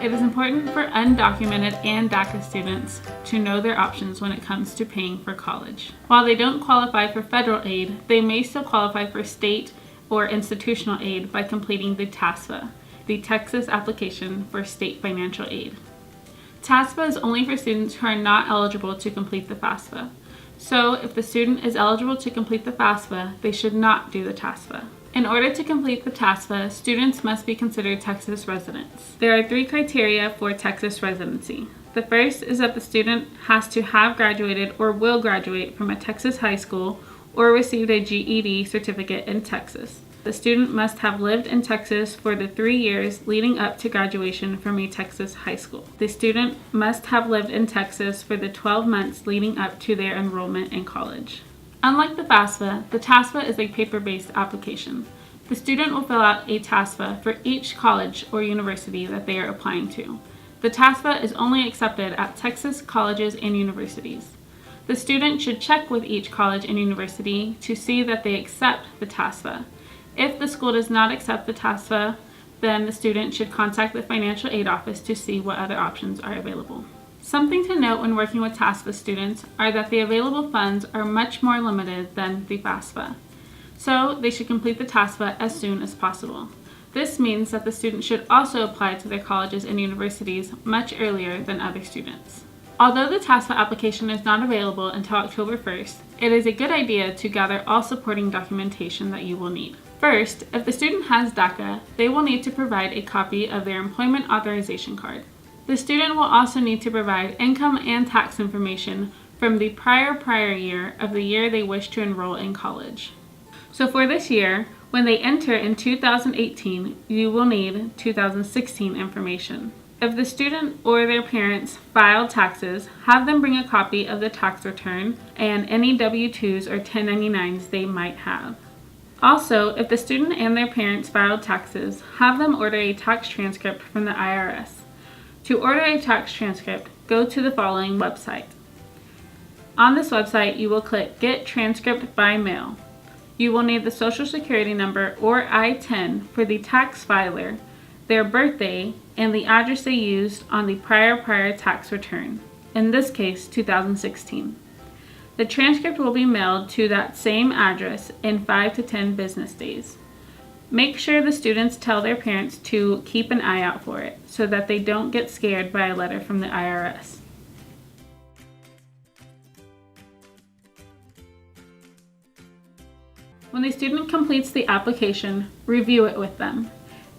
it is important for undocumented and DACA students to know their options when it comes to paying for college. While they don't qualify for federal aid, they may still qualify for state or institutional aid by completing the TASFA, the Texas Application for State Financial Aid. TASFA is only for students who are not eligible to complete the FAFSA. So if the student is eligible to complete the FAFSA, they should not do the TASFA. In order to complete the TASFA, students must be considered Texas residents. There are 3 criteria for Texas residency. The first is that the student has to have graduated or will graduate from a Texas high school or received a GED certificate in Texas. The student must have lived in Texas for the 3 years leading up to graduation from a Texas high school. The student must have lived in Texas for the 12 months leading up to their enrollment in college. Unlike the FAFSA, the TASFA is a paper-based application. The student will fill out a TASFA for each college or university that they are applying to. The TASFA is only accepted at Texas colleges and universities. The student should check with each college and university to see that they accept the TASFA. If the school does not accept the TASFA, then the student should contact the financial aid office to see what other options are available. Something to note when working with TASFA students are that the available funds are much more limited than the FAFSA. So they should complete the TASFA as soon as possible. This means that the student should also apply to their colleges and universities much earlier than other students. Although the TASFA application is not available until October 1st, it is a good idea to gather all supporting documentation that you will need. First, if the student has DACA, they will need to provide a copy of their employment authorization card. The student will also need to provide income and tax information from the prior year of the year they wish to enroll in college. So for this year, when they enter in 2018, you will need 2016 information. If the student or their parents filed taxes, have them bring a copy of the tax return and any W-2s or 1099s they might have. Also, if the student and their parents filed taxes, have them order a tax transcript from the IRS. To order a tax transcript, go to the following website. On this website, you will click Get Transcript by Mail. You will need the Social Security number or I-10 for the tax filer, their birthday, and the address they used on the prior tax return, in this case 2016. The transcript will be mailed to that same address in 5 to 10 business days. Make sure the students tell their parents to keep an eye out for it so that they don't get scared by a letter from the IRS. When the student completes the application, review it with them.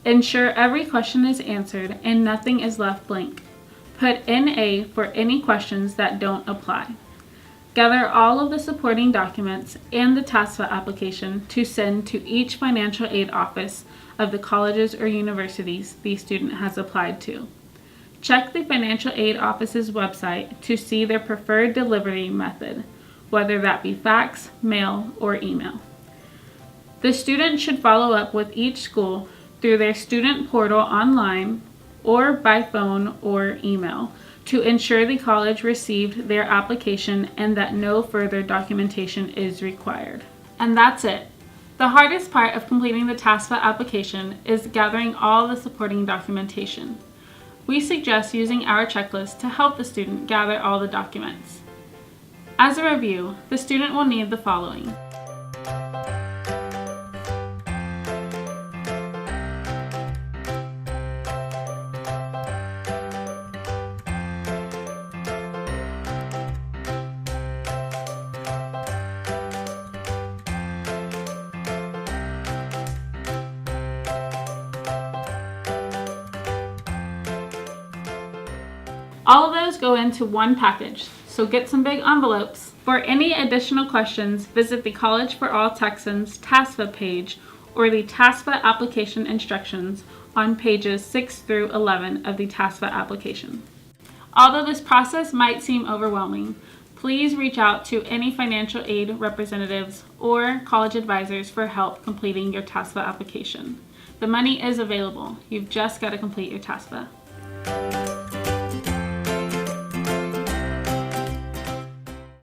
Ensure every question is answered and nothing is left blank. Put NA for any questions that don't apply. Gather all of the supporting documents and the TASFA application to send to each financial aid office of the colleges or universities the student has applied to. Check the financial aid office's website to see their preferred delivery method, whether that be fax, mail, or email. The student should follow up with each school through their student portal online or by phone or email to ensure the college received their application and that no further documentation is required. And that's it. The hardest part of completing the TASFA application is gathering all the supporting documentation. We suggest using our checklist to help the student gather all the documents. As a review, the student will need the following. All of those go into one package, so get some big envelopes. For any additional questions, visit the College for All Texans TASFA page or the TASFA application instructions on pages 6 through 11 of the TASFA application. Although this process might seem overwhelming, please reach out to any financial aid representatives or college advisors for help completing your TASFA application. The money is available. You've just got to complete your TASFA.